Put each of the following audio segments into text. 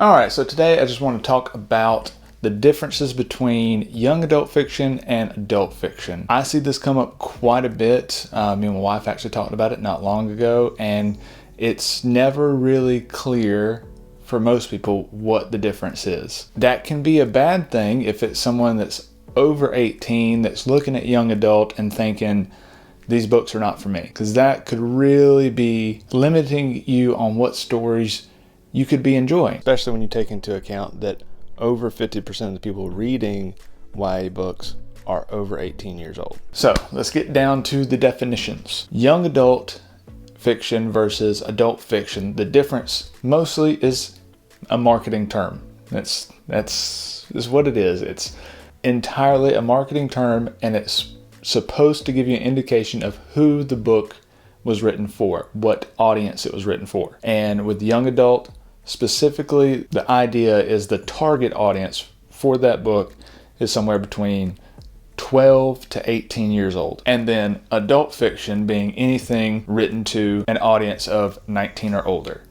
All right, so today I just want to talk about the differences between young adult fiction and adult fiction. I see this come up quite a bit. Me and my wife actually talked about it not long ago, and it's never really clear for most people what the difference is. That can be a bad thing if it's someone that's over 18 that's looking at young adult and thinking, these books are not for me, because that could really be limiting you on what stories you could be enjoying. Especially when you take into account that over 50% of the people reading YA books are over 18 years old. So let's get down to the definitions. Young adult fiction versus adult fiction. The difference mostly is a marketing term. That's what it is. It's entirely a marketing term, and it's supposed to give you an indication of who the book was written for, what audience it was written for. And with young adult, specifically, the idea is the target audience for that book is somewhere between 12 to 18 years old. And then adult fiction being anything written to an audience of 19 or older.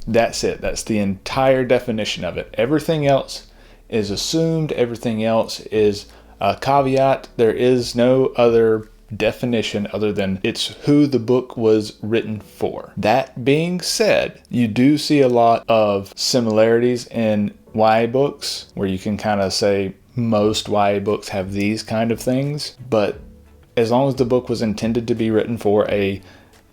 That's it. That's the entire definition of it. Everything else is assumed. Everything else is a caveat. There is no other definition other than it's who the book was written for. That being said, you do see a lot of similarities in YA books where you can kind of say most YA books have these kind of things, but as long as the book was intended to be written for a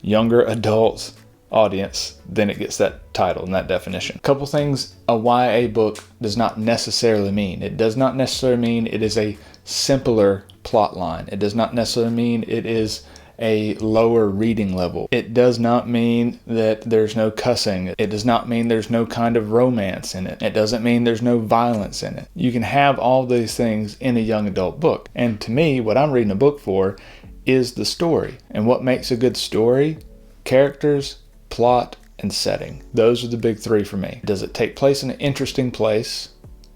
younger adult audience, then it gets that title and that definition. A couple things a YA book does not necessarily mean. It does not necessarily mean it is a simpler plot line. It does not necessarily mean it is a lower reading level. It does not mean that there's no cussing. It does not mean there's no kind of romance in it. It doesn't mean there's no violence in it. You can have all these things in a young adult book. And to me, what I'm reading a book for is the story. And what makes a good story? Characters, plot, and setting. Those are the big three for me. Does it take place in an interesting place?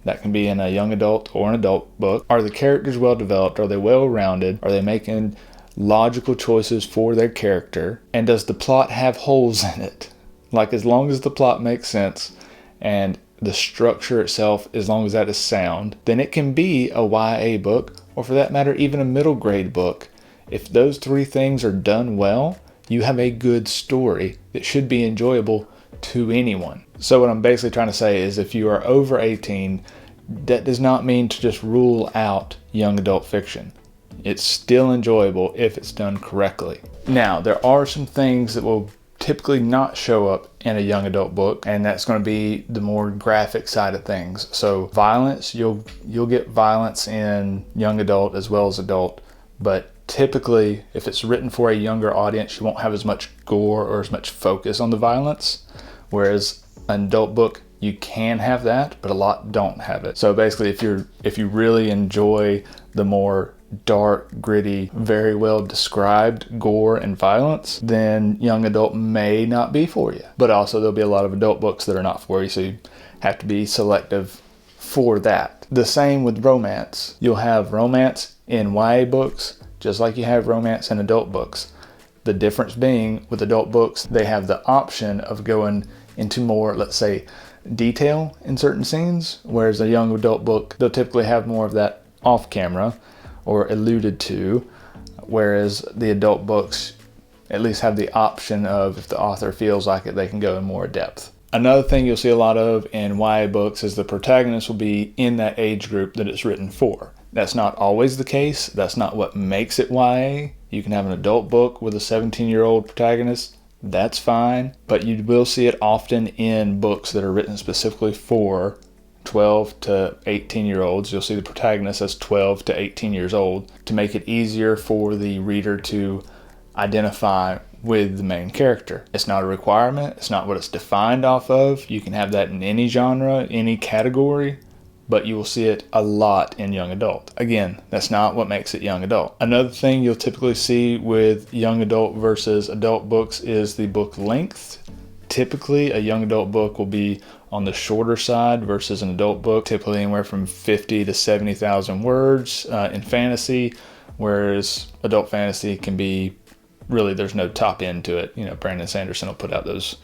That can be in a young adult or an adult book. Are the characters well developed? Are they well rounded? Are they making logical choices for their character? And does the plot have holes in it? Like, as long as the plot makes sense and the structure itself, as long as that is sound, then it can be a YA book, or for that matter, even a middle grade book. If those three things are done well, you have a good story that should be enjoyable to anyone. So what I'm basically trying to say is if you are over 18, that does not mean to just rule out young adult fiction. It's still enjoyable if it's done correctly. Now, there are some things that will typically not show up in a young adult book, and that's going to be the more graphic side of things. So violence, you'll get violence in young adult as well as adult, but typically if it's written for a younger audience, you won't have as much gore or as much focus on the violence, whereas an adult book, you can have that, but a lot don't have it. So basically, if you really enjoy the more dark, gritty, very well described gore and violence, then young adult may not be for you. But also there'll be a lot of adult books that are not for you, so you have to be selective for that. The same with romance. You'll have romance in YA books just like you have romance in adult books. The difference being with adult books, they have the option of going into more, let's say, detail in certain scenes, whereas a young adult book, they'll typically have more of that off camera or alluded to, whereas the adult books at least have the option of, if the author feels like it, they can go in more depth. Another thing you'll see a lot of in YA books is the protagonist will be in that age group that it's written for. That's not always the case. That's not what makes it YA. You can have an adult book with a 17-year-old protagonist. That's fine. But you will see it often in books that are written specifically for 12 to 18-year-olds. You'll see the protagonist as 12 to 18 years old to make it easier for the reader to identify with the main character. It's not a requirement. It's not what it's defined off of. You can have that in any genre, any category, but you will see it a lot in young adult. Again, that's not what makes it young adult. Another thing you'll typically see with young adult versus adult books is the book length. Typically, a young adult book will be on the shorter side versus an adult book, typically anywhere from 50 to 70,000 words in fantasy, whereas adult fantasy can be really there's no top end to it. Brandon Sanderson will put out those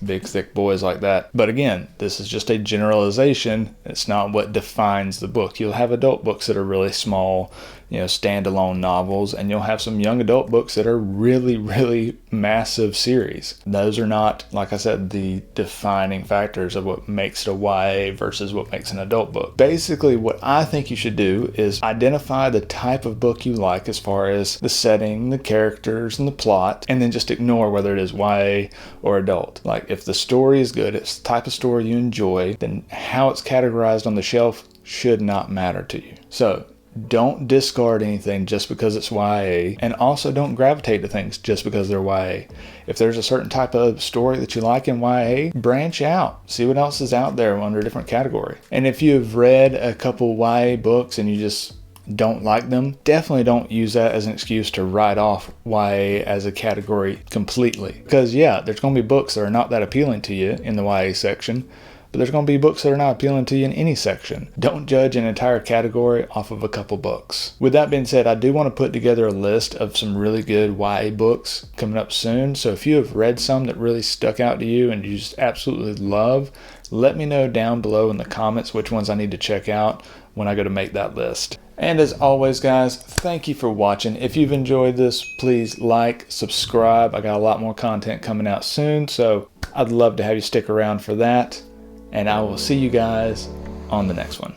big thick boys like that. But again, this is just a generalization. It's not what defines the book. You'll have adult books that are really small, standalone novels, and you'll have some young adult books that are really, really massive series. Those are not, like I said, the defining factors of what makes it a YA versus what makes an adult book. Basically, what I think you should do is identify the type of book you like as far as the setting, the characters, and the plot, and then just ignore whether it is YA or adult. Like, if the story is good, it's the type of story you enjoy, then how it's categorized on the shelf should not matter to you. So don't discard anything just because it's YA, and also don't gravitate to things just because they're YA. If there's a certain type of story that you like in YA, branch out. See what else is out there under a different category. And if you've read a couple YA books and you just don't like them, definitely don't use that as an excuse to write off YA as a category completely. Because there's going to be books that are not that appealing to you in the YA section, but there's going to be books that are not appealing to you in any section. Don't judge an entire category off of a couple books. With that being said, I do want to put together a list of some really good YA books coming up soon. So if you have read some that really stuck out to you and you just absolutely love, let me know down below in the comments which ones I need to check out when I go to make that list. And as always, guys, thank you for watching. If you've enjoyed this, please like, subscribe. I got a lot more content coming out soon, so I'd love to have you stick around for that. And I will see you guys on the next one.